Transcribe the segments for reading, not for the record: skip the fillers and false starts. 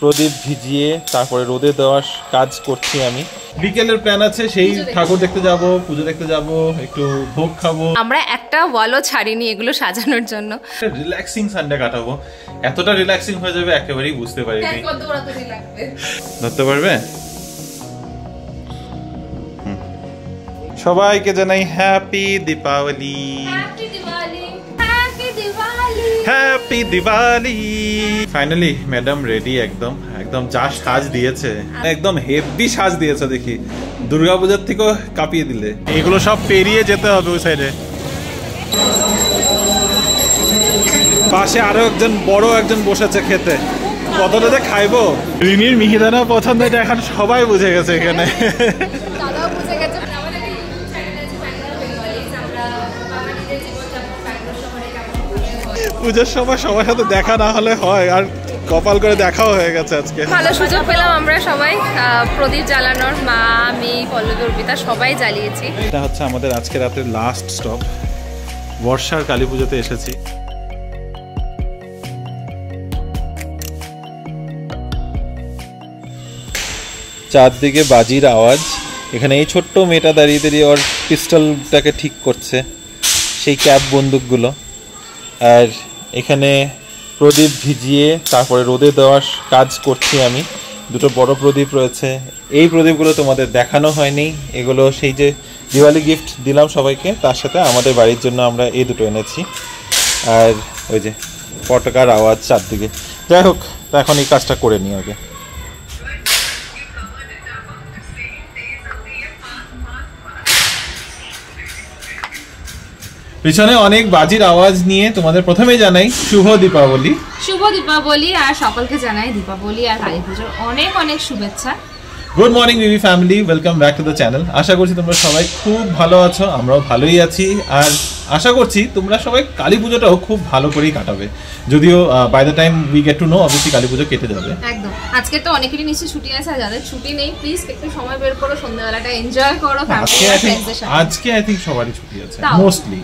প্রদীপ ভিজিয়ে তারপরে রোদে দেওয়ার কাজ করছি আমি। বিকেলের প্ল্যান আছে সেই ঠাকুর দেখতে যাব, পুজো দেখতে যাব, একটু ভোগ খাবো। আমরা একটা ওয়ালও ছাড়িনি এগুলো সাজানোর জন্য। রিল্যাক্সিং সানডে কাটাবো। এতটা রিল্যাক্সিং হয়ে যাবে একেবারেই বুঝতে পারিনি। ধরতে পারবে? সবাইকে জানাই happy Deepavali. Happy Diwali. Finally madam ready, একদম একদম যা সাজ দিয়েছে, একদম হেভি সাজ দিয়েছে। দেখি দুর্গাপূজার থেকেও কাঁপিয়ে দিলে। এগুলো সব পেরিয়ে যেতে হবে ওই সাইডে। পাশে আরো একজন বড় একজন বসেছে খেতে। কতটা যে খাইবো। রিনির মিহিদানা পছন্দ, এটা এখন সবাই বুঝে গেছে এখানে। পূজার সময় সবার সাথে দেখা না হলে হয়, আর কপাল করে দেখাও হয়ে গেছে আজকে। ভালো সুযোগ পেলাম আমরা সবাই প্রদীপ জ্বালানোর। মা, আমি, পল্লবী, অর্পিতা সবাই জ্বালিয়েছি। এটা হচ্ছে আমাদের আজকে রাতের লাস্ট স্টপ। বর্ষার কালী পুজোতে এসেছি। চারদিকে বাজির আওয়াজ। এখানে এই ছোট্ট মেয়েটা দাঁড়িয়ে দাঁড়িয়ে ওর পিস্টলটাকে ঠিক করছে, সেই ক্যাপ বন্দুকগুলো। আর এখানে প্রদীপ ভিজিয়ে তারপরে রোদে দেওয়ার কাজ করছি আমি। দুটো বড় প্রদীপ রয়েছে। এই প্রদীপগুলো তোমাদের দেখানো হয়নি। এগুলো সেই যে দিওয়ালি গিফট দিলাম সবাইকে, তার সাথে আমাদের বাড়ির জন্য আমরা এই দুটো এনেছি। আর ওই যে পটাকার আওয়াজ চারদিকে। যাই হোক, তা এখন এই কাজটা করে নিই আগে। পিছনে অনেক বাজির আওয়াজ নিয়ে তোমাদের প্রথমেই জানাই শুভ দীপাবলি। শুভ দীপাবলি, আর সকলকে জানাই দীপাবলি আর কালী পুজোর অনেক অনেক শুভেচ্ছা। গুড মর্নিং বিবি family, welcome back to the channel. আশা করছি তোমরা সবাই খুব ভালো আছো, আমরাও ভালোই আছি। আর আশা করছি তোমরা সবাই কালী পুজোটাও খুব ভালো করেই কাটাবে। যদিও by the time we get to know অবশ্যই কালী পুজো কেটে যাবে একদম। আজকে তো অনেকেরই নিশ্চয়ই ছুটি আছে, আর যাদের ছুটি নেই প্লিজ একটু সময় বের করো, সন্ধ্যাবেলাটা এনজয় করো ফ্যামিলি আর ফ্রেন্ডসদের সাথে। আজকে আই থিংক সবারই ছুটি আছে, মোস্টলি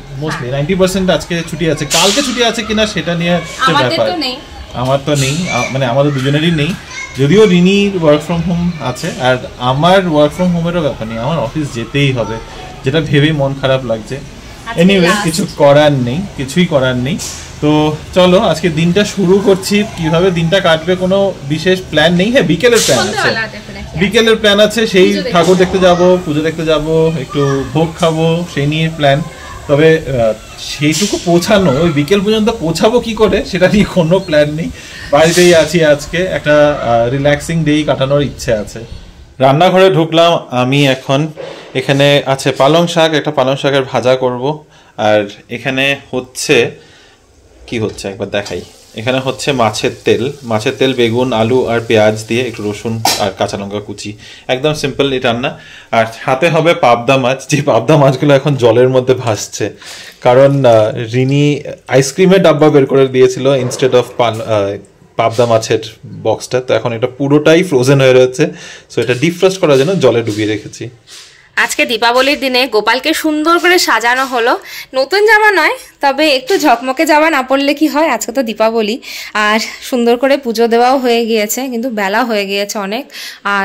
90% আজকে ছুটি আছে। কালকে ছুটি আছে কিনা সেটা নিয়ে আমাদের তো নেই। আমার তো নেই, মানে আমাদের দুজনেরই নেই। যদিও রিনির ওয়ার্ক ফ্রম হোম আছে, আর আমার ওয়ার্ক ফ্রম হোমেরও ব্যাপার নেই, আমার অফিস যেতেই হবে, যেটা ভেবেই মন খারাপ লাগছে। এনিওয়ে কিছু করার নেই, কিছুই করার নেই। তো চলো আজকে দিনটা শুরু করছি। কিভাবে দিনটা কাটবে কোনো বিশেষ প্ল্যান নেই। হ্যাঁ, বিকেলের প্ল্যান আছে, বিকেলের প্ল্যান আছে সেই ঠাকুর দেখতে যাব, পুজো দেখতে যাব, একটু ভোগ খাবো, সেই নিয়ে প্ল্যান। তবে সেইটুকু পৌঁছানো, ওই বিকেল পর্যন্ত পৌঁছাবো কি করে সেটা নিয়ে কোনো প্ল্যান নেই। বাড়িতেই আছি আজকে, একটা রিল্যাক্সিং ডেই কাটানোর ইচ্ছে আছে। রান্নাঘরে ঢুকলাম আমি এখন। এখানে আছে পালং শাক, একটা পালং শাকের ভাজা করব। আর এখানে হচ্ছে কি হচ্ছে একবার দেখাই। এখানে হচ্ছে মাছের তেল, বেগুন, আলু আর পেঁয়াজ দিয়ে, একটু রসুন আর কাঁচা লঙ্কা কুচি, একদম সিম্পল এই রান্না। আর হাতে হবে পাবদা মাছ, যে পাবদা মাছগুলো এখন জলের মধ্যে ভাসছে, কারণ রিনি আইসক্রিমের ডাব্বা বের করে দিয়েছিল ইনস্টেড অফ পাবদা মাছের বক্সটা। তো এখন এটা পুরোটাই ফ্রোজেন হয়ে রয়েছে, সো এটা ডিফ্রস্ট করার জন্য জলে ডুবিয়ে রেখেছি। আজকে দীপাবলির দিনে গোপালকে সুন্দর করে সাজানো হলো। নতুন জামা নয়, তবে একটু ঝকমকে জামা না পরলে কি হয়, আজকে তো দীপাবলি। আর সুন্দর করে পুজো দেওয়াও হয়ে গিয়েছে, কিন্তু বেলা হয়ে গিয়েছে অনেক।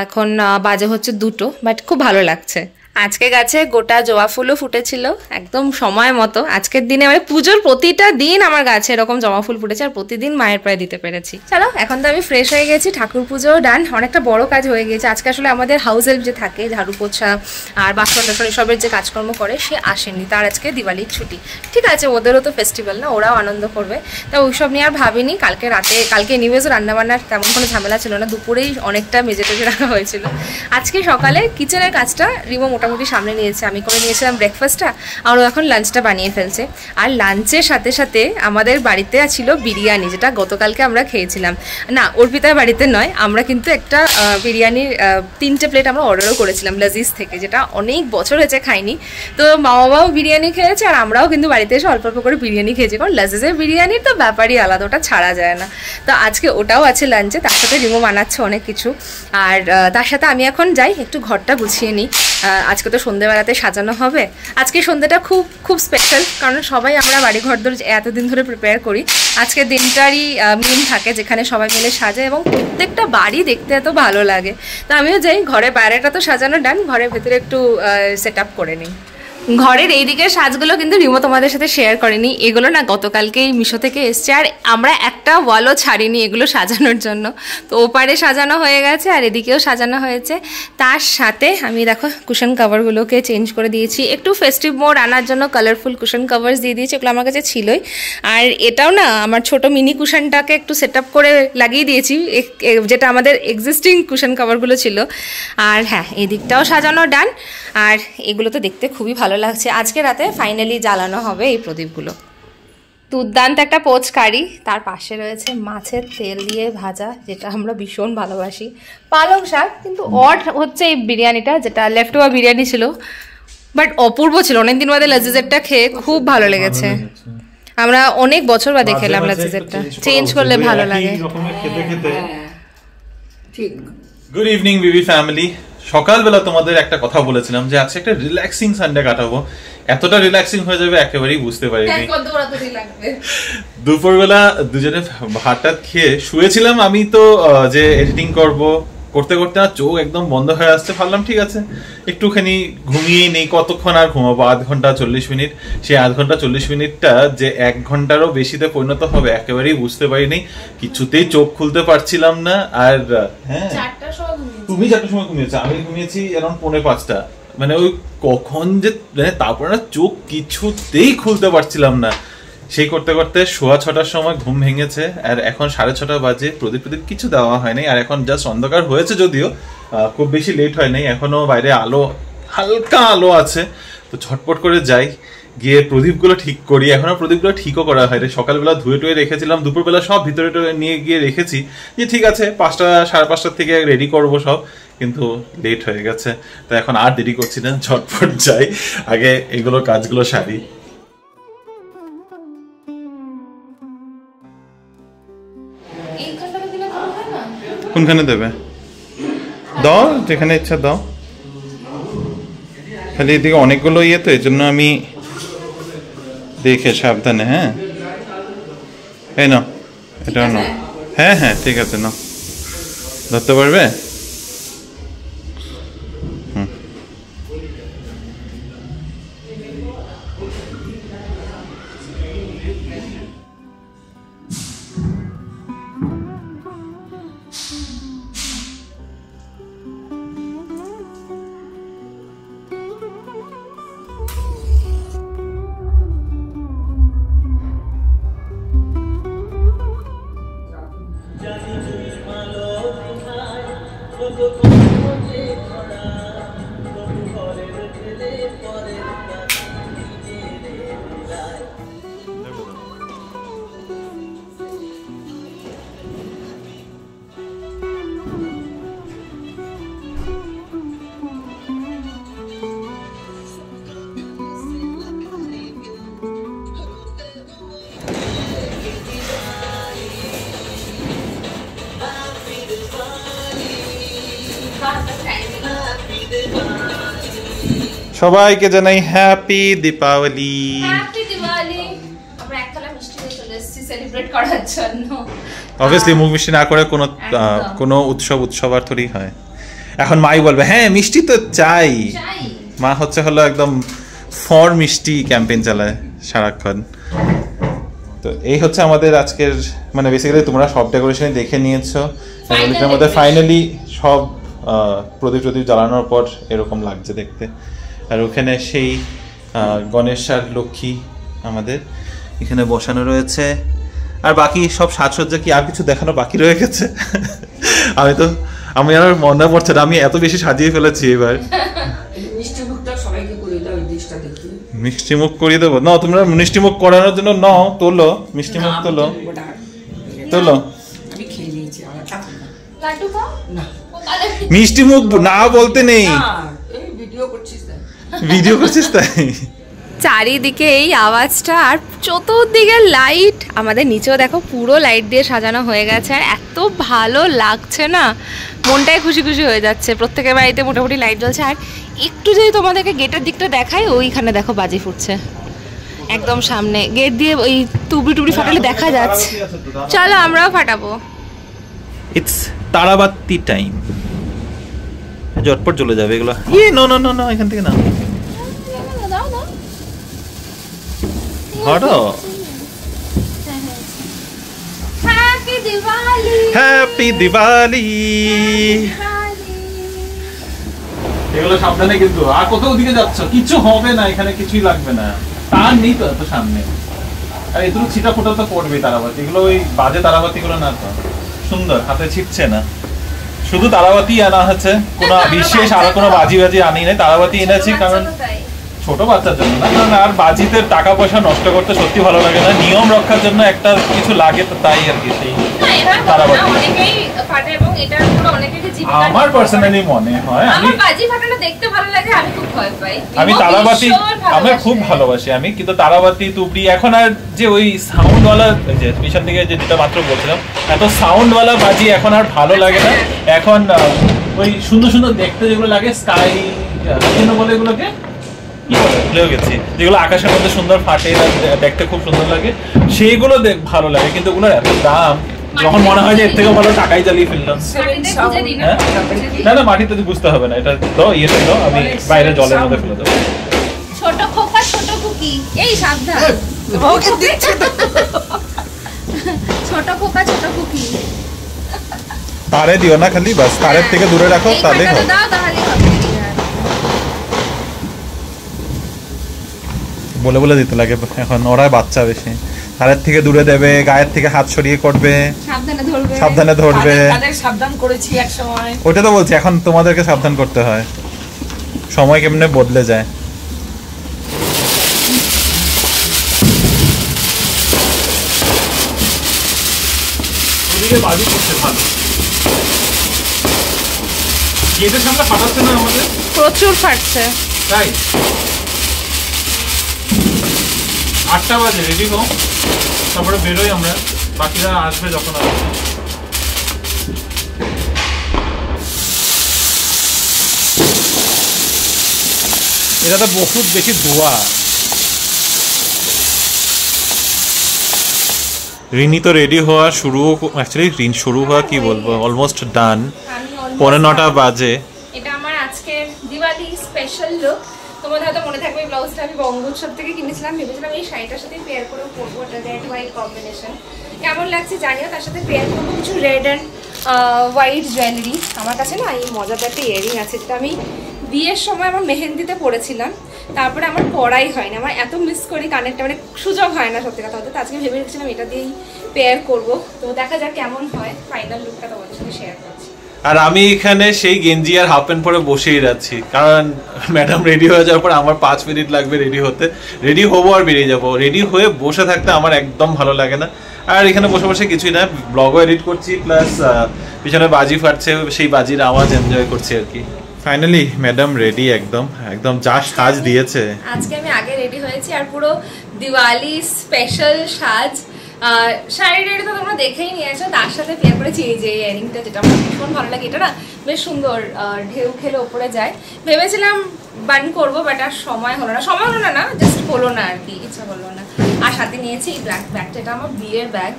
এখন বাজে হচ্ছে 2টো, বাট খুব ভালো লাগছে। আজকে গাছে গোটা জবা ফুলও ফুটেছিল একদম সময় মতো। আজকের দিনে মানে পুজোর প্রতিটা দিন আমার গাছে এরকম জবা ফুল ফুটেছে, আর প্রতিদিন মায়ের প্রায় দিতে পেরেছি। চলো এখন তো আমি ফ্রেশ হয়ে গেছি, ঠাকুর পুজোও ডান, অনেকটা বড় কাজ হয়ে গেছে। আজকে আসলে আমাদের হাউস হেল্প যে থাকে, ঝাড়ু পোছা আর বাসন টাসন এসবের যে কাজকর্ম করে, সে আসেনি। তার আজকে দিওয়ালির ছুটি। ঠিক আছে, ওদেরও তো ফেস্টিভ্যাল না, ওরাও আনন্দ করবে। তা ওইসব নিয়ে আর ভাবিনি। কালকে এনিওয়েজও রান্নাবান্নার তেমন কোনো ঝামেলা ছিল না, দুপুরেই অনেকটা মেজে টেজে রাখা হয়েছিল। আজকে সকালে কিচেনের কাজটা রিমো মোটামুটি সামনে নিয়েছে, আমি করে নিয়েছিলাম ব্রেকফাস্টটা, আর এখন লাঞ্চটা বানিয়ে ফেলছে। আর লাঞ্চের সাথে সাথে আমাদের বাড়িতে ছিল বিরিয়ানি, যেটা গতকালকে আমরা খেয়েছিলাম। না, অর্পিতার বাড়িতে নয়, আমরা কিন্তু একটা বিরিয়ানির 3টে প্লেট আমরা অর্ডারও করেছিলাম লাজিজ থেকে, যেটা অনেক বছর হয়েছে খাইনি। তো মা বাবাও বিরিয়ানি খেয়েছে, আর আমরাও কিন্তু বাড়িতে এসে অল্প অল্প করে বিরিয়ানি খেয়েছি, কারণ লাজিজের বিরিয়ানির তো ব্যাপারই আলাদা, ওটা ছাড়া যায় না। তো আজকে ওটাও আছে লাঞ্চে, তার সাথে রিমো বানাচ্ছে অনেক কিছু। আর তার সাথে আমি এখন যাই একটু ঘরটা গুছিয়ে নিই। আজকে তো সন্ধ্যেবেলাতে সাজানো হবে। আজকে সন্ধ্যাটা খুব খুব স্পেশাল, কারণ সবাই আমরা বাড়িঘর ধরে এতদিন ধরে প্রিপেয়ার করি, আজকের দিনটারই মিন থাকে যেখানে সবাই মিলে সাজায় এবং প্রত্যেকটা বাড়ি দেখতে এত ভালো লাগে। তো আমিও যাই, ঘরে বাইরেটা তো সাজানো ডান, ঘরের ভেতরে একটু সেট আপ করে নিই। ঘরের এই দিকের সাজগুলো কিন্তু রিমো তোমাদের সাথে শেয়ার করেনি, এগুলো না গতকালকেই মিশো থেকে এসছে, আর আমরা একটা ওয়ালও ছাড়িনি এগুলো সাজানোর জন্য। তো ওপারে সাজানো হয়ে গেছে আর এদিকেও সাজানো হয়েছে। তার সাথে আমি দেখো কুশন কাভারগুলোকে চেঞ্জ করে দিয়েছি, একটু ফেস্টিভ মোড আনার জন্য কালারফুল কুশন কাভার্স দিয়ে দিয়েছি, এগুলো আমার কাছে ছিলই। আর এটাও না আমার ছোট মিনি কুশনটাকে একটু সেট আপ করে লাগিয়ে দিয়েছি, যেটা আমাদের এক্সিস্টিং কুশন কাভারগুলো ছিল। আর হ্যাঁ, এই দিকটাও সাজানো ডান, আর এগুলো তো দেখতে খুবই ভালো লাগছে। আজকে রাতে ফাইনালি জ্বালানো হবে এই প্রদীপগুলো। দুর্দান্ত একটা পোচ কারি, তার পাশে রয়েছে মাছের তেল দিয়ে ভাজা, যেটা আমরা ভীষণ ভালোবাসি, পালং শাক। কিন্তু অড হচ্ছে এই বিরিয়ানিটা, যেটা লেফট ওভার বিরিয়ানি ছিল, বাট অপূর্ব ছিল। অনেকদিন বাদে লাজিজেটটা খেয়ে খুব ভালো লেগেছে। আমরা অনেক বছর বাদে খেলাম লাজিজেটটা, চেঞ্জ করলে ভালো লাগে। গুড ইভিনিং বিবি ফ্যামিলি। সকালবেলা তোমাদের একটা কথা বলেছিলাম যে আজকে একটা রিল্যাক্সিং সানডে কাটাবো, এতটা রিল্যাক্সিং হয়ে যাবে একেবারেই বুঝতে পারিনি। দুপুরবেলা দুজনে ভাত খেয়ে শুয়েছিলাম, আমি তো যে এডিটিং করতে করতে না চোখ একদম বন্ধ হয়ে আসছে। ভাবলাম ঠিক আছে একটুখানি ঘুমিয়েই নেই, কতক্ষণ আর ঘুমাবো, 1 ঘন্টা 40 মিনিট। সেই 1 ঘন্টা 40 মিনিটটা যে 1 ঘন্টারও বেশিতে পরিণত হবে একেবারেই বুঝতে পারিনি, কিছুতেই চোখ খুলতে পারছিলাম না। আর হ্যাঁ, তুমি 4টার সময় ঘুমিয়েছো, আমি ঘুমিয়েছি অ্যারাউন্ড 4:45। মানে ওই কখন যে তারপরে না চোখ কিছুতেই খুলতে পারছিলাম না। সেই করতে করতে 6:15 সময় ঘুম ভেঙেছে, আর এখন 6:30 বাজে। প্রদীপ কিছু দেওয়া হয়নি, আর এখন জাস্ট অন্ধকার হয়েছে, যদিও খুব বেশি লেট হয় নাই, এখনো বাইরে আলো, হালকা আলো আছে। তো ঝটপট করে যাই, গিয়ে প্রদীপগুলো ঠিক করি। এখনো প্রদীপগুলো ঠিকও করা হয়নি, সকালবেলা ধুয়ে টুয়ে রেখেছিলাম, দুপুরবেলা সব ভিতরে নিয়ে গিয়ে রেখেছি যে ঠিক আছে 5টা 5:30 থেকে রেডি করবো সব, কিন্তু লেট হয়ে গেছে। তো এখন আর দেরি করছি না, ঝটপট যাই, আগে এগুলো কাজগুলো সারি। কোনখানে দেবে দাও, যেখানে ইচ্ছা দাও, খালি এদিকে অনেকগুলো ইয়ে তো, এই জন্য আমি দেখে সাবধানে। হ্যাঁ এই নাও, এটা নাও। হ্যাঁ হ্যাঁ ঠিক আছে, নাও, ধরতে পারবে? সবাইকে জানাই হ্যাপি দীপাবলি। হ্যাপি দিওয়ালি। আমরা একতলা মিষ্টি নিয়ে চলে এসেছি সেলিব্রেট করার জন্য। অবভিয়াসলি মুখ মিষ্টি না করে কোনো উৎসব আর থোড়ি হয়। এখন মাই বলবে হ্যাঁ মিষ্টি তো চাই, মা হলো একদম ফর মিষ্টি ক্যাম্পেইন চালায় সারাক্ষণ। তো এই হচ্ছে আমাদের আজকের, মানে বেসিক্যালি তোমরা সব ডেকোরেশন দেখে নিয়েছো, এটার মধ্যে ফাইনালি সব প্রদীপ জ্বালানোর পর এরকম লাগছে দেখতে। আর ওখানে সেই গণেশ আর লক্ষ্মী আমাদের এখানে বসানো রয়েছে, আর বাকি সব সাজসজ্জা কি আর কিছু দেখানো বাকি রয়ে গেছে? আমি আর মনে পড়ছে না, আমি এত বেশি সাজিয়ে ফেলেছি এবার। মিষ্টি মুখ করিয়ে দেবো না, তোমরা মিষ্টি মুখ করানোর জন্য নাও, তোলো মিষ্টি মুখ, তোলো মিষ্টি মুখ না বলতে নেই, ভিডিও করছিস তাই। চারিদিকে এই আওয়াজটা আর চতুর্দিকে লাইট, আমাদের নিচেও দেখো পুরো লাইট দিয়ে সাজানো হয়ে গেছে, আর এত ভালো লাগছে না, মনটাই খুশি খুশি হয়ে যাচ্ছে। প্রত্যেকের বাড়িতে মোটামুটি লাইট জ্বলছে। আর একটু যদি তোমাদেরকে গেটের দিকটা দেখাই, ওইখানে দেখো বাজি ফুটছে, একদম সামনে গেট দিয়ে ওই তুবড়ি টুবড়ি ফাটালে দেখা যাচ্ছে। চলো আমরাও ফাটাবো। It's তারাবাতি time. ঝটপট চলে যাবে এগুলো। নো নো নো নো, এখান থেকে না হটো। Happy Diwali, happy Diwali. এগুলো সাবধানে কিন্তু। আর কোথাও দিকে যাচ্ছ? কিছু হবে না, এখানে কিছুই লাগবে না। তার নেই তো এত সামনে। আর এগুলো ছিটা ফোটা তো পড়বে তারাবাতি। এগুলো ওই বাজে তারাবাতি গুলো না তো, সুন্দর হাতে ছিটছে না। শুধু তারাবাতি আনা হচ্ছে, কোনো বিশেষ আর কোনো বাজি বাজি আনি নাই। তারাবাতি এনেছি কারণ ছোট বাচ্চার জন্য না, কারণ আর বাজিতে টাকা পয়সা নষ্ট করতে সত্যি ভালো লাগে না। নিয়ম রক্ষার জন্য একটা কিছু লাগে, তো তাই আর কি। সেই তারাবাতি আমার পার্সোনালি মনে হয় আমি তারাবাতি আমি খুব ভালোবাসি আমি, কিন্তু তারাবাতি তুবড়ি এখন আর যে ওই সাউন্ড ওয়ালা, যে পিছন দিকে যেটা মাত্র বলছিলাম, এত সাউন্ড ওয়ালা বাজি এখন আর ভালো লাগে না। এখন ওই সুন্দর সুন্দর দেখতে যেগুলো লাগে, স্কাই বলে এগুলোকে কি বলে, ভুলেও গেছি, যেগুলো আকাশের মধ্যে সুন্দর ফাটে, দেখতে খুব সুন্দর লাগে, সেইগুলো ভালো লাগে। কিন্তু ওগুলোর এত দাম, যখন মনে হয় যে এর থেকে ভালো টাকাই জ্বালিয়ে ফেললাম। না না, মাটিতে বুঝতে হবে না, এটা দাও, ইয়েতে দাও, আমি বাইরে জলের মধ্যে ফেলে দেবো। ছোট খোকা ছোট কুকি, এই সাবধান, ওকে দিচ্ছে তো। ছোট খোকা ছোট কুকি, তারে দিও না খালি, বাস তারের থেকে দূরে রাখো, তাহলেই হবে। দাও তাহলেই হবে। বলে বলে দিতে লাগে এখন, ওরা বাচ্চা বেশি। তারের থেকে দূরে দেবে, গায়ের থেকে হাত সরিয়ে করবে, সাবধানে ধরবে। সাবধান করেছি এক সময়, ওটা তো বলছি, এখন তোমাদেরকে সাবধান করতে হয়। সময় কেমনে বদলে যায়। ওদিকে বাজি করতে ভালো। গেটের সামনে ফাটাচ্ছে না আমাদের? প্রচুর ফাটছে। তাই 8টা বাজে, রেডি হও, তারপরে বেরোই আমরা। বাকিরা আসবে যখন আসবে। এটা তো বহুত বেশি ধোয়া। রিনি তো রেডি হওয়া শুরু, অ্যাকচুয়ালি শুরু হওয়া কি বলবো, অলমোস্ট ডান। 9:45 বাজে। এটা আমার আজকের দিওয়ালি স্পেশাল লুক। তোমাদের হয়তো মনে থাকবে এই ব্লাউজটা আমি বঙ্গোৎসব থেকে কিনেছিলাম, ভেবেছিলাম এই শাড়িটার সাথে পেয়ার করে পরবো, এটা রেড হোয়াইট কম্বিনেশন। কেমন লাগছে জানিও। তার সাথে পেয়ার করবো কিছু রেড অ্যান্ড হোয়াইট জুয়েলারি। আমার কাছে না এই মজাদার একটা ইয়ারিং আছে, যেটা আমি বিয়ের সময় আমার মেহেন্দিতে পরেছিলাম, তারপরে আমার পরাই হয় না। আমার এত মিস করি কানেরটা, মানে সুযোগ হয় না সত্যি কথা বলতে। তো আজকে ভেবে রেখেছিলাম এটা দিয়েই পেয়ার করবো। তো দেখা যাক কেমন হয়, ফাইনাল লুকটা তোমাদের সাথে শেয়ার করছি। আর আমি এখানে সেই গেঞ্জি আর হাফ প্যান্ট পরে বসেই যাচ্ছি, কারণ ম্যাডাম রেডি হয়ে যাওয়ার পর আমার 5 মিনিট লাগবে রেডি হতে। রেডি হবো আর বেরিয়ে যাবো। রেডি হয়ে বসে থাকতে আমার একদম ভালো লাগে না। আর এখানে বসে বসে কিছুই না, ব্লগও এডিট করছি, প্লাস পিছনে বাজি ফাটছে, সেই বাজির আওয়াজ এনজয় করছি আর কি। ফাইনালি ম্যাডাম রেডি, একদম একদম যা সাজ দিয়েছে। আজকে আমি আগে রেডি হয়েছি, আর পুরো দিওয়ালি স্পেশাল সাজ। শাড়ি রেডি তো তোমরা দেখেই নিয়েছো, তার সাথে পেয়ার করেছি এই যে ইয়ারিংটা, যেটা আমার ভীষণ ভালো লাগে। এটা না বেশ সুন্দর, ঢেউ খেলে ওপরে যায়। ভেবেছিলাম বান করবো, বাট আর সময় হলো না, জাস্ট হলো না আর কি, ইচ্ছা হলো না। আর সাথে নিয়েছি এই ব্ল্যাক ব্যাগটা, এটা আমার বিয়ের ব্যাগ,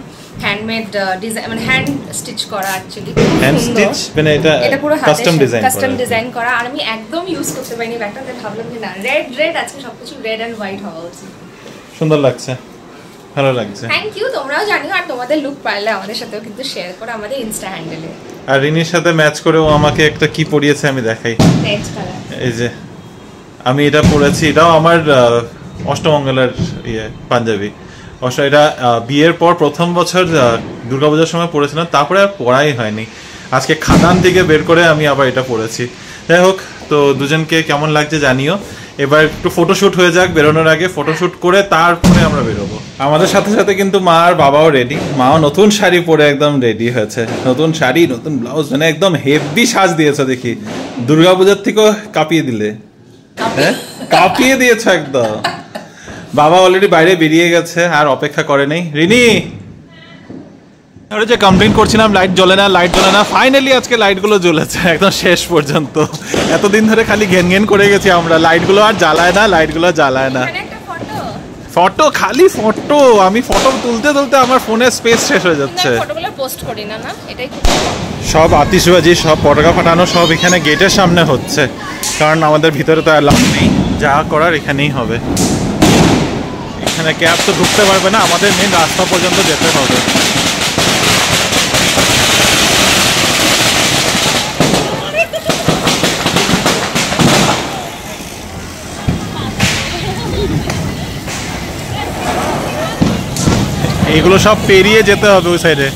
হ্যান্ডমেড ডিজাইন, মানে হ্যান্ড স্টিচ করা। অ্যাকচুয়ালি হ্যান্ড স্টিচ মানে এটা পুরো কাস্টম ডিজাইন করা। আর আমি একদম ইউজ করতে পারিনি ব্যাগটা, তাই ভাবলাম যে না, রেড আজকে সবকিছু রেড এন্ড হোয়াইট হওয়া উচিত। সুন্দর লাগছে, ভালো লাগছে। Thank you. তোমরাও জানিও, আর তোমাদের লুক পারলে আমাদের সাথেও কিন্তু শেয়ার করো আমাদের ইনস্টা হ্যান্ডেলে। আর রিনির সাথে ম্যাচ করেও আমাকে একটা কি পরিয়েছে আমি দেখাই। রেড কালার, এই যে আমি এটা পরেছি, এটাও আমার অষ্টমঙ্গলের পাঞ্জাবি। অবশ্য এটা বিয়ের পর প্রথম বছর দুর্গাপূজার সময় পরেছিলাম, তারপরে আর পরাই হয়নি। আজকে খাদান থেকে বের করে আমি আবার এটা পরেছি। যাই হোক, তো দুজনকে কেমন লাগছে জানিও। এবার একটু ফটোশুট হয়ে যাক, বেরোনোর আগে ফটোশুট করে তারপরে আমরা বেরোবো। আমাদের সাথে সাথে কিন্তু মা আর বাবাও রেডি। মাও নতুন শাড়ি পরে একদম রেডি হয়েছে, নতুন শাড়ি, নতুন ব্লাউজ, মানে একদম হেভি সাজ দিয়েছে দেখি। দুর্গাপূজার থেকেও কাঁপিয়ে দিলে, হ্যাঁ কাঁপিয়ে দিয়েছে একদম। বাবা অলরেডি বাইরে বেরিয়ে গেছে, আর অপেক্ষা করে নেই। রিনি, যে কমপ্লেন করছিলাম লাইট জ্বলে না, ফাইনালি আজকে লাইটগুলো জ্বলেছে একদম শেষ পর্যন্ত। এতদিন ধরে খালি ঘেন করে গেছি আমরা, লাইটগুলো আর জ্বালায় না। ফটো খালি ফটো, আমি ফটো তুলতে তুলতে আমার ফোনের স্পেস শেষ হয়ে যাচ্ছে। ফটোগুলো পোস্ট করি না, না এটাই সব আতিশবাজি, সব পটাকা ফাটানো সব এখানে গেটের সামনে হচ্ছে, কারণ আমাদের ভিতরে তো অ্যালাউ নেই, যা করার এখানেই হবে। এখানে ক্যাব তো ঢুকতে পারবে না, আমাদের মেন রাস্তা পর্যন্ত যেতে হবে। এগুলো সব পেরিয়ে যেতে হবে ওই সাইডে।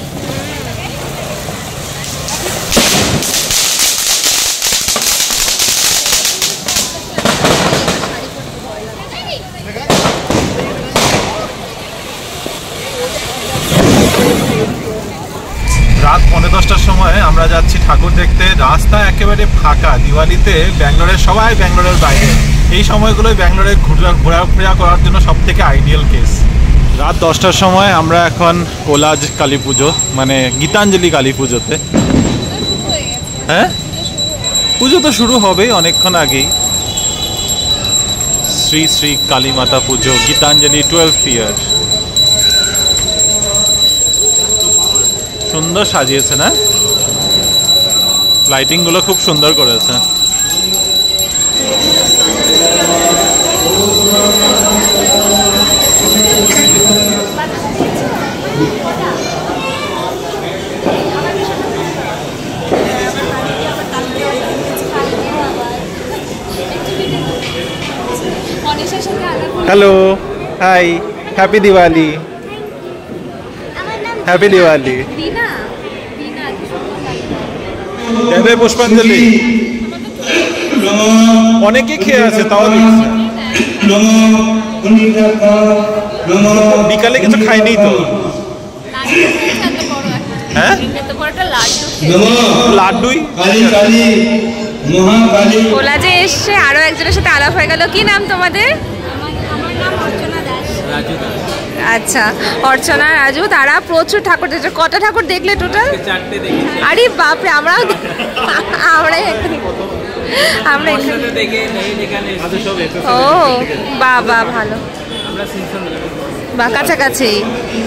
রাত 10:15টার সময় আমরা যাচ্ছি ঠাকুর দেখতে। রাস্তা একেবারে ফাঁকা, দিওয়ালিতে ব্যাঙ্গালোরের সবাই ব্যাঙ্গালোরের বাইরে। এই সময়গুলোই ব্যাঙ্গালোরে ঘোরাফেরা করার জন্য সব থেকে আইডিয়াল কেস। রাত 10টার সময় আমরা এখন কোলাজ কালী পুজো, মানে গীতাঞ্জলি কালী পুজোতে। হ্যাঁ, পুজো তো শুরু হবেই অনেকক্ষণ আগেই। শ্রী শ্রী কালী মাতা পুজো, গীতাঞ্জলি 12th ইয়ার। সুন্দর সাজিয়েছে না, লাইটিং গুলো খুব সুন্দর করেছে। Hello, hi, happy Diwali. Happy Diwali. দেবে পুষ্পাঞ্জলি। অনেকে খেয়ে আছে, তাও দিচ্ছে। বিকালে কিছু খাইনি তো। হ্যাঁ, লাড্ডুই। কোলাজে এসছে, আরো একজনের সাথে আলাপ হয়ে গেল। কি নাম তোমাদের? আচ্ছা, অর্চনা, রাজু। তারা প্রচুর ঠাকুর দেখছে। কটা ঠাকুর দেখলে টোটাল? আরে বাপরে, আমরা ও বাবা, ভালো বা কাছাকাছি,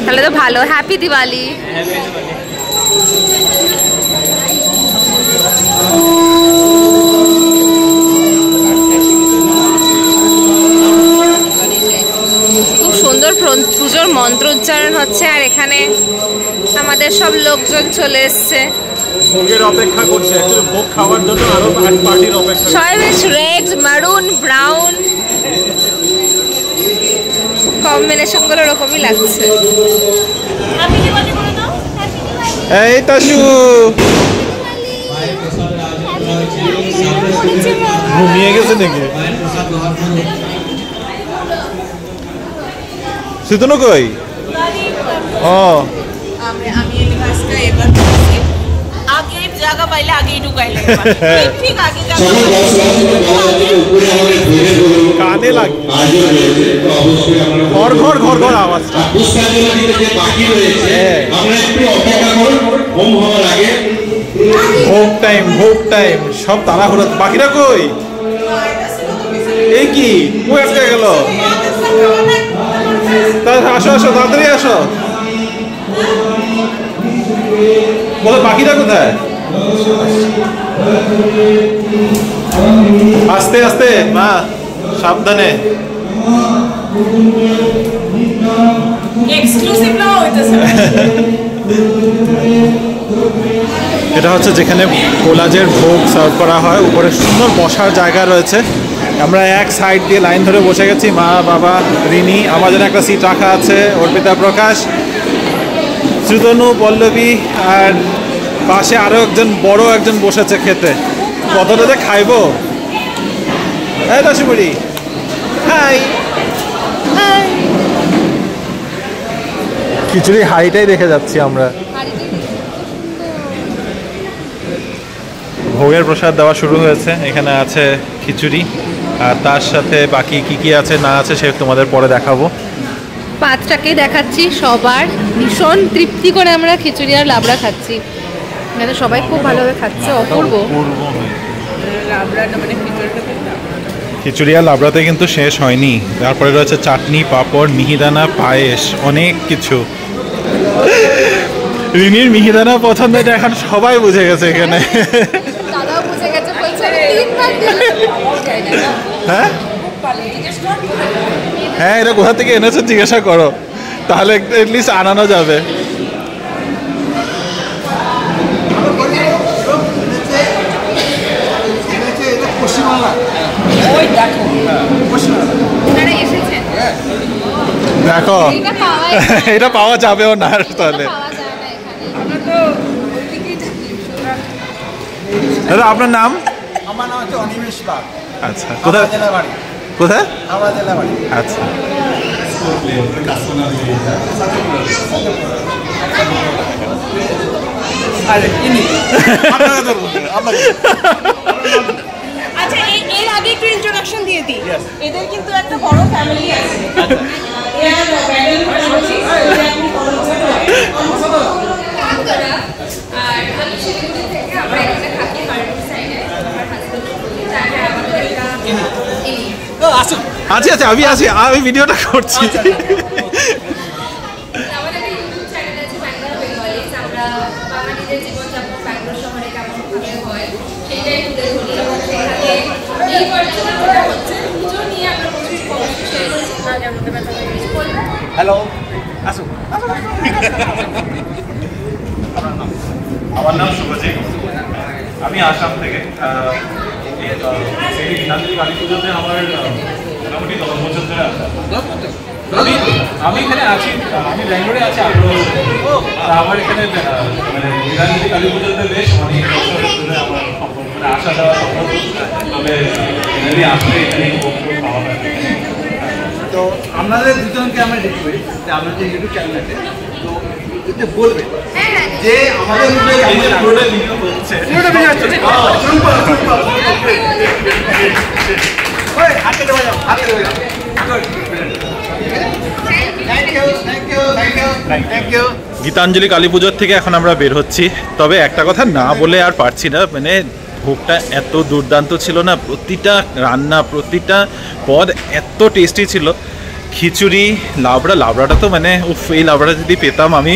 তাহলে তো ভালো। হ্যাপি দিওয়ালি। খুব সুন্দর পুজোর মন্ত্র উচ্চারণ হচ্ছে, আর এখানে আমাদের সব লোকজন চলে এসছে। ভোগের অপেক্ষা করছে, ভোগ খাওয়ার জন্য আরো পার্টির অপেক্ষা। সবাই বেশ রেড, মারুন, ব্রাউন কম্বিনেশন গুলো এরকমই লাগছে। এই তাশু, ঘুমিয়ে গেছে নাকি? সিতনু কই? ও, আগে জায়গা পাইলে আগেই ঢুকাইলে ঠিক আগে কানে লাগে ঘর ঘর ঘর ঘর আওয়াজটা। ভোগ টাইম, ভোগ টাইম, সব তাড়াহুড়ো। বাকিরা কই? এই কি কই আটকে গেল? আসো আসো, তাড়াতাড়ি আসো। বলো বাকিরা কোথায়? আস্তে আস্তে মা, সাবধানে। এটা হচ্ছে যেখানে কোলাজের ভোগ সার্ভ করা হয়। উপরে সুন্দর বসার জায়গা রয়েছে। আমরা এক সাইড দিয়ে লাইন ধরে বসে গেছি, মা, বাবা, রিনি, আমার জন্য একটা সিট রাখা আছে, অর্পিতা, প্রকাশ, শ্রীতনু, পল্লবী, আর পাশে আরো একজন বড় একজন বসেছে খেতে। কতটা যে খাইবো। এই দাসুবুড়ি, হাই হাই। খিচুড়ি হাইটাই দেখে যাচ্ছি আমরা। ভোগের প্রসাদ দেওয়া শুরু হয়েছে। এখানে আছে খিচুড়ি, আর তার সাথে বাকি কি কি আছে না আছে সে তোমাদের পরে দেখাবো। পাঁচটাকে দেখাচ্ছি। সবার ভীষণ তৃপ্তি করে আমরা খিচুড়ি আর লাবড়া খাচ্ছি। এখানে সবাই খুব ভালোভাবে খাচ্ছে। অপূর্ব। খিচুড়ি আর লাবড়াতে কিন্তু শেষ হয়নি, তারপরে রয়েছে চাটনি, পাঁপড়, মিহিদানা, পায়েস, অনেক কিছু। রিনির মিহিদানা পছন্দ, এটা এখন সবাই বুঝে গেছে এখানে। হ্যাঁ হ্যাঁ, এটা কোথা থেকে এনেছো জিজ্ঞাসা করো, তাহলে এটলিস্ট আনানো যাবে। দেখো এটা পাওয়া যাবেও না তাহলে। দাদা আপনার নাম? আমার নাম হচ্ছে অনিমেষ বাগ। আচ্ছা, কোথায় বাড়ি? কোথায়? হাওড়া জেলা বাড়ি। আচ্ছা, আচ্ছা, এর আগে একটু ইন্ট্রোডাকশন দিয়ে দিই। এদের কিন্তু একটা বড় ফ্যামিলি আছে। আচ্ছা আচ্ছা, আমি আছি, আমি ভিডিওটা করছি। হ্যালো, আসুন। আমার নাম শুভজিৎ, আমি আসাম থেকে। কালী পুজোতে আমার মোটামুটি 10 বছর ধরে আসা। আমি এখানে আছি, আমি ব্যাঙ্গালোরে আছি আগ্রহ। আমার এখানে মানে বিধানজলি কালী পুজোতে বেশ অনেক বছর ধরে আমার সম্পর্ক, মানে আসা যাওয়া সম্পর্ক। তবে আসলে এখানে পাওয়া যায়। তো আপনাদের দুজনকে আমরা রিকোয়েস্ট যে আমাদের যে ইউটিউব চ্যানেল আছে, তো একটু বলবেন যে আমাদের পুরোটা ভিডিও করছে। গীতাঞ্জলি কালী পুজোর থেকে এখন আমরা বের হচ্ছি। তবে একটা কথা না বলে আর পারছি না, মানে ভোগটা এত দুর্দান্ত ছিল না, প্রতিটা রান্না, প্রতিটা পদ এত টেস্টি ছিল। খিচুড়ি, লাবড়াটা তো মানে উফ, এই লাবড়াটা যদি পেতাম আমি,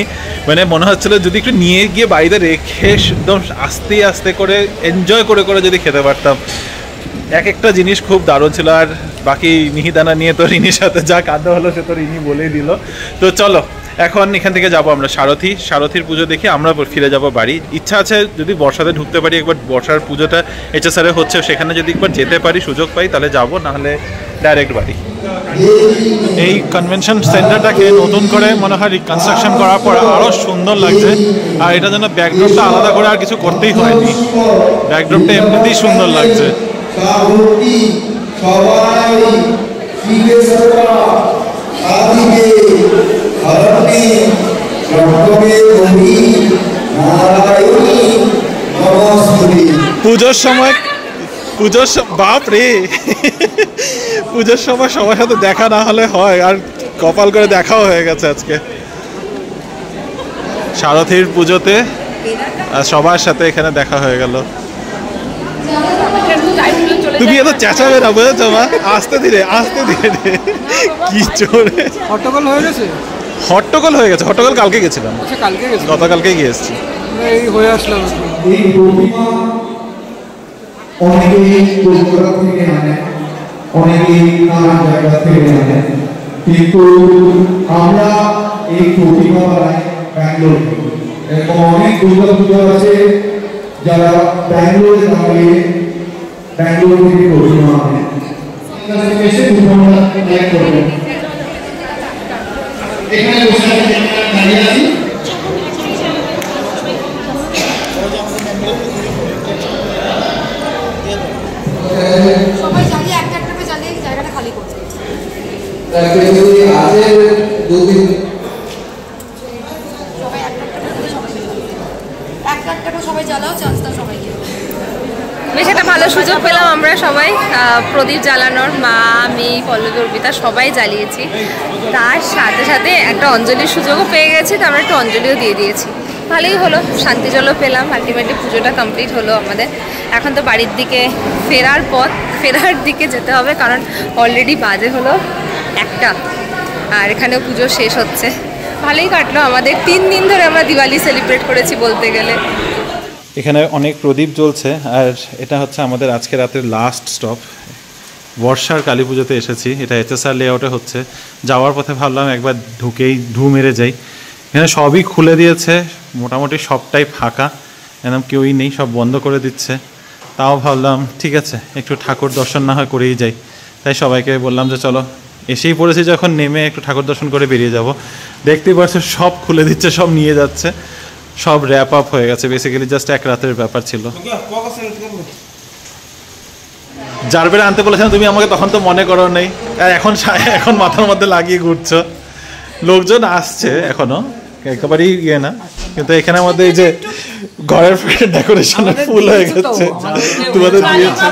মানে মনে হচ্ছিলো যদি একটু নিয়ে গিয়ে বাড়িতে রেখে একদম আস্তে আস্তে করে এনজয় করে করে যদি খেতে পারতাম। এক একটা জিনিস খুব দারুণ ছিল। আর বাকি মিহিদানা নিয়ে তো রিনির সাথে যা কাঁদা হলো সে তো রিনি বলেই দিল। তো চলো এখন এখান থেকে যাব আমরা সারথীর পুজো দেখে আমরা ফিরে যাব বাড়ি। ইচ্ছা আছে যদি বর্ষাতে ঢুকতে পারি, একবার বর্ষার পুজোটা এইচএসআরে হচ্ছে, সেখানে যদি একবার যেতে পারি, সুযোগ পাই, তাহলে যাব, নাহলে ডাইরেক্ট বাড়ি। এই কনভেনশন সেন্টারটাকে নতুন করে মনে হয় রিকনস্ট্রাকশন করার পর আরও সুন্দর লাগছে। আর এটা যেন ব্যাকড্রপটা আলাদা করে আর কিছু করতেই হয়নি, ব্যাকড্রপটা এমনিতেই সুন্দর লাগছে। পুজোর বাপ রে, পুজোর সময় সবার সাথে দেখা না হলে হয়, আর কপাল করে দেখাও হয়ে গেছে আজকে সারথীর পুজোতে, সবার সাথে এখানে দেখা হয়ে গেল। তুমি এত চেঁচাবে না, বুঝেছো মা? আস্তে ধীরে কি চোরে হট্টগোল হয়ে গেছে। হট্টগোল কালকে গেছিলাম, গতকালকে গিয়ে এসেছি। এই হয়ে আসলাম। এই প্রতিমা অনেকেই কলকাতা থেকে আনে, অনেকেই নানা জায়গা থেকে আনে, কিন্তু আমরা এই প্রতিমা বানাই ব্যাঙ্গালোর। এবং অনেক দুর্গা পুজো আছে যারা ব্যাঙ্গালোরে দাঁড়িয়ে ব্যাঙ্গালোর থেকে প্রতিমা আনে। এসে প্রতিমাটা কালেক্ট করবেন। এখানে বসে দাঁড়িয়ে আছি। সবাই জ্বালিয়ে একটা একটা করে জ্বালিয়ে জায়গাটা খালি করছে। সবাই একটা সবাই জ্বালাও, চান্সটা সবাইকে। বেশ একটা ভালো সুযোগ পেলাম আমরা সবাই প্রদীপ জ্বালানোর। মা, আমি, পল্লবী, অর্পিতা সবাই জ্বালিয়েছি। তার সাথে সাথে একটা অঞ্জলির সুযোগও পেয়ে গেছি, তো আমরা একটু অঞ্জলিও দিয়ে দিয়েছি। ভালোই হলো, শান্তি জলও পেলাম, আলটিমেটলি পুজোটা কমপ্লিট হলো আমাদের। এখন তো বাড়ির দিকে ফেরার দিকে যেতে হবে, কারণ অলরেডি বাজে হলো 1টা, আর এখানেও পুজো শেষ হচ্ছে। ভালোই কাটলো আমাদের, 3 দিন ধরে আমরা দিওয়ালি সেলিব্রেট করেছি বলতে গেলে। এখানে অনেক প্রদীপ জ্বলছে, আর এটা হচ্ছে আমাদের আজকে রাতের লাস্ট স্টপ। বর্ষার কালী পুজোতে এসেছি, এটা HSR লেআউটে হচ্ছে। যাওয়ার পথে ভাবলাম একবার ঢু মেরে যাই। এখানে সবই খুলে দিয়েছে, মোটামুটি সবটাই ফাঁকা, একদম কেউই নেই, সব বন্ধ করে দিচ্ছে। তাও ভাবলাম ঠিক আছে, একটু ঠাকুর দর্শন না হয় করেই যাই। তাই সবাইকে বললাম যে চলো, এসেই পড়েছি যখন, নেমে একটু ঠাকুর দর্শন করে বেরিয়ে যাব। দেখতেই পাচ্ছ সব খুলে দিচ্ছে, সব নিয়ে যাচ্ছে, সব র্যাপ আপ হয়ে গেছে। বেসিক্যালি জাস্ট এক রাতের ব্যাপার ছিল। জারবেরা আনতে বলেছেন তুমি আমাকে, তখন তো মনে করো নেই, আর এখন মাথার মধ্যে লাগিয়ে ঘুরছো। লোকজন আসছে এখনো, একেবারেই ইয়ে না, কিন্তু এখানের মধ্যে এই যে ঘরের ডেকোরেশনের ফুল হয়ে গেছে, তোমাদের দিয়েছে।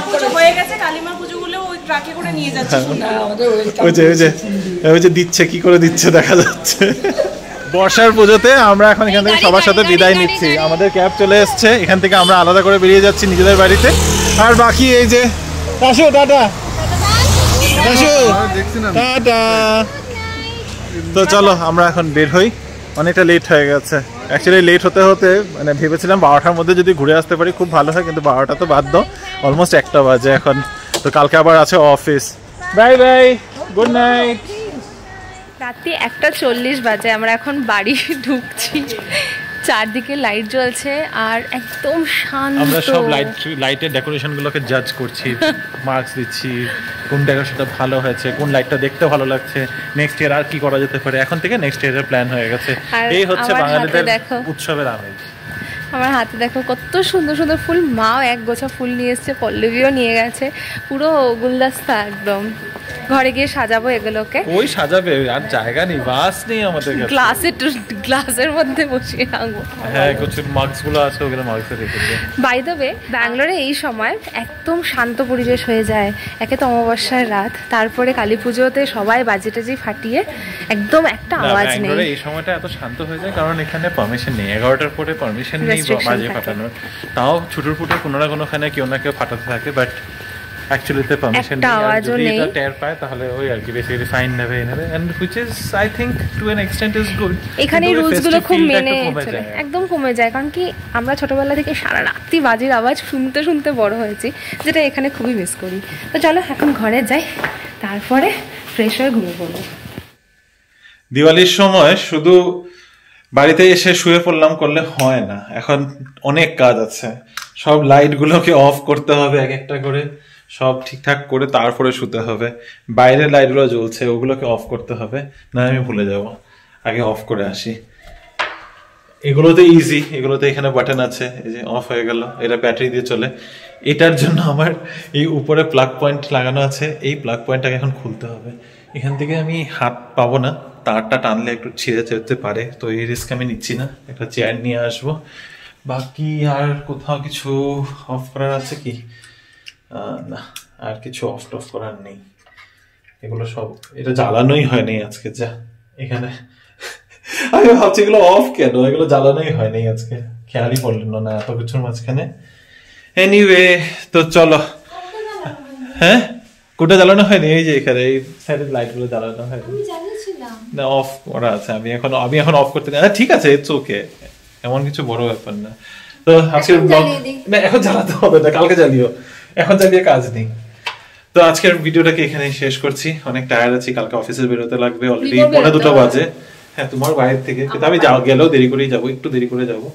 ওই যে দিচ্ছে, কি করে দিচ্ছে দেখা যাচ্ছে। বর্ষার পুজোতে আমরা এখন এখান থেকে সবার সাথে বিদায় নিচ্ছি। আমাদের ক্যাব চলে এসছে, এখান থেকে আমরা আলাদা করে বেরিয়ে যাচ্ছি নিজেদের বাড়িতে। আর বাকি এই যে টাটা, তো চলো আমরা এখন বের হই, অনেকটা লেট হয়ে গেছে। অ্যাকচুয়ালি লেট হতে মানে ভেবেছিলাম 12টার মধ্যে যদি ঘুরে আসতে পারি খুব ভালো হয়, কিন্তু 12টা তো বাদ দাও, অলমোস্ট 1টা বাজে এখন। তো কালকে আবার আছে অফিস। By, good night. রাত্রি 1:40 বাজে, আমরা এখন বাড়ি ঢুকছি। চারদিকে লাইট জ্বলছে আর একদম শান্ত। আমরা সব লাইটের ডেকোরেশনগুলোকে জাজ করছি, মার্কস দিচ্ছি, কোন ডেকোরেশনটা ভালো হয়েছে, কোন লাইটটা দেখতে ভালো লাগছে, নেক্সট ইয়ার আর কি করা যেতে পারে। এখন থেকে নেক্সট ইয়ারের প্ল্যান হয়ে গেছে। এই হচ্ছে বাঙালিদের উৎসবের আমেজ। আমার হাতে দেখো কত সুন্দর সুন্দর ফুল, মাও এক গোছা ফুল নিয়ে এসছে, পল্লবীও নিয়ে গেছে, পুরো গুলদস্তা একদম। ঘরে গিয়ে সাজাবো এগুলোকে। ওই সাজাবে, আর জায়গা নেই, বাস নেই আমাদের কাছে। গ্লাসের মধ্যে বসিয়ে রাখবো। হ্যাঁ, কিছু মার্কস গুলো আছে, ওগুলো মার্কসে রেখে দেব। বাই দ্য ওয়ে, ব্যাঙ্গালোরে এই সময় একদম শান্ত পরিবেশ হয়ে যায়। একে তো অমাবস্যার রাত, তারপরে কালী পুজোতে সবাই বাজি টাজি ফাটিয়ে একদম একটা আওয়াজ নেই। এই সময়টা এত শান্ত হয়ে যায় কারণ এখানে পারমিশন নেই, 11টার পরে পারমিশন নেই বাজি ফাটানোর। তাও ছুটোর ফুটো কোনো না কোনোখানে কেউ না কেউ ফাটাতে থাকে, বাট অ্যাকচুয়ালিতে পারমিশন নেই। আর যদি এটা টের পায় তাহলে ওই আর কি বেসিক্যালি ফাইন নেবে, and which is I think to an extent is good. এখানে রুলস গুলো খুব মেনে চলে, একদম কমে যায়। কারণ কি আমরা ছোটবেলা থেকে সারা রাত্রি বাজির আওয়াজ শুনতে শুনতে বড় হয়েছি, যেটা এখানে খুবই মিস করি। তো চলো এখন ঘরে যাই, তারপরে ফ্রেশ হয়ে ঘুমিয়ে পড়বো। দিওয়ালির সময় শুধু বাড়িতে এসে শুয়ে পড়লাম করলে হয় না, এখন অনেক কাজ আছে। সব লাইটগুলোকে অফ করতে হবে এক একটা করে, সব ঠিকঠাক করে তারপরে শুতে হবে। বাইরের লাইটগুলো জ্বলছে, ওগুলোকে অফ করতে হবে, না আমি ভুলে যাব। আগে অফ করে আসি। এগুলোতে ইজি, এগুলোতে এখানে বাটন আছে, এই যে অফ হয়ে গেল, এটা ব্যাটারি দিয়ে চলে। এটার জন্য আমার এই উপরে প্লাগ পয়েন্ট লাগানো আছে, এই প্লাগ পয়েন্টটাকে এখন খুলতে হবে। এখান থেকে আমি হাত পাবো না, তারটা টানলে একটু ছিঁড়ে যেতে পারে, তো এই রিস্ক আমি নিচ্ছি না। একটা চেয়ার নিয়ে আসবো। বাকি আর কোথাও কিছু অফ করার আছে কি? না, আর কিছু অফ টফ করার নেই। এগুলো সব, এটা জ্বালানোই হয়নি আজকে। যা এখানে আমি ভাবছি এগুলো অফ কেন, এগুলো জ্বালানোই হয়নি আজকে, খেয়ালই পড়লো না এত কিছুর মাঝখানে। এনিওয়ে, তো চলো। হ্যাঁ, কোটা জ্বালানো হয়নি, এই যে এখানে এই সাইডের লাইট গুলো জ্বালানো হয়নি, না অফ করা আছে। আমি এখন অফ করতে, ঠিক আছে, ইটস ওকে, এমন কিছু বড় ব্যাপার না। তো আজকের ব্লগ না, এখন জ্বালাতে হবে না, কালকে জ্বালিও, এখন জ্বালিয়ে কাজ নেই। তো আজকের ভিডিওটাকে এখানেই শেষ করছি। অনেক টায়ার্ড আছি, কালকে অফিসে বেরোতে লাগবে, অলরেডি 1:45 বাজে। হ্যাঁ, তোমার বাইরে থেকে, কিন্তু আমি গেলেও দেরি করেই যাবো, একটু দেরি করে যাবো।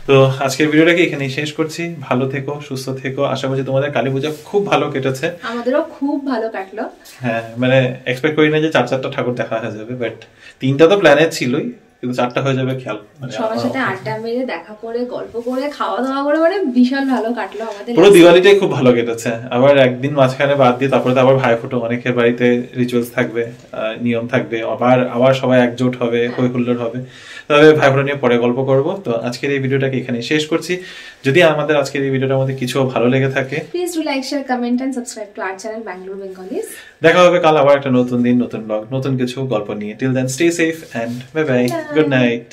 তো আজকের ভিডিওটাকে এখানেই শেষ করছি। ভালো থেকো, সুস্থ থেকো। আশা করছি তোমাদের কালী পূজা খুব ভালো কেটেছে। আমাদেরও খুব ভালো কাটলো। হ্যাঁ, মানে এক্সপেক্ট করি না যে 4-4টা ঠাকুর দেখা হয়ে যাবে, বাট 3টা তো প্ল্যানে ছিলই, কিন্তু 4টা হয়ে যাবে খেয়াল। সবার সাথে আড্ডা মেরে, দেখা করে, গল্প করে, খাওয়া দাওয়া করে, মানে বিশাল ভালো কাটলো আমাদের। পুরো দিওয়ালিটাই খুব ভালো কেটেছে। আবার একদিন মাঝখানে বাদ দিয়ে তারপরে তো আবার ভাইফোঁটা, অনেকের বাড়িতে রিচুয়ালস থাকবে, নিয়ম থাকবে, আবার সবাই একজোট হবে, হই হুল্লোড় হবে। তবে ভাইফোঁটা নিয়ে পরে গল্প করব। তো আজকের এই ভিডিওটাকে এখানে শেষ করছি। যদি আমাদের আজকের এই ভিডিওটার মধ্যে কিছু ভালো লেগে থাকে, please do like, share, comment and subscribe to our channel Bangalore Bengalis. দেখা হবে কাল আবার একটা নতুন দিন, নতুন ব্লগ, নতুন কিছু গল্প নিয়ে। Till then stay safe and bye bye, good night.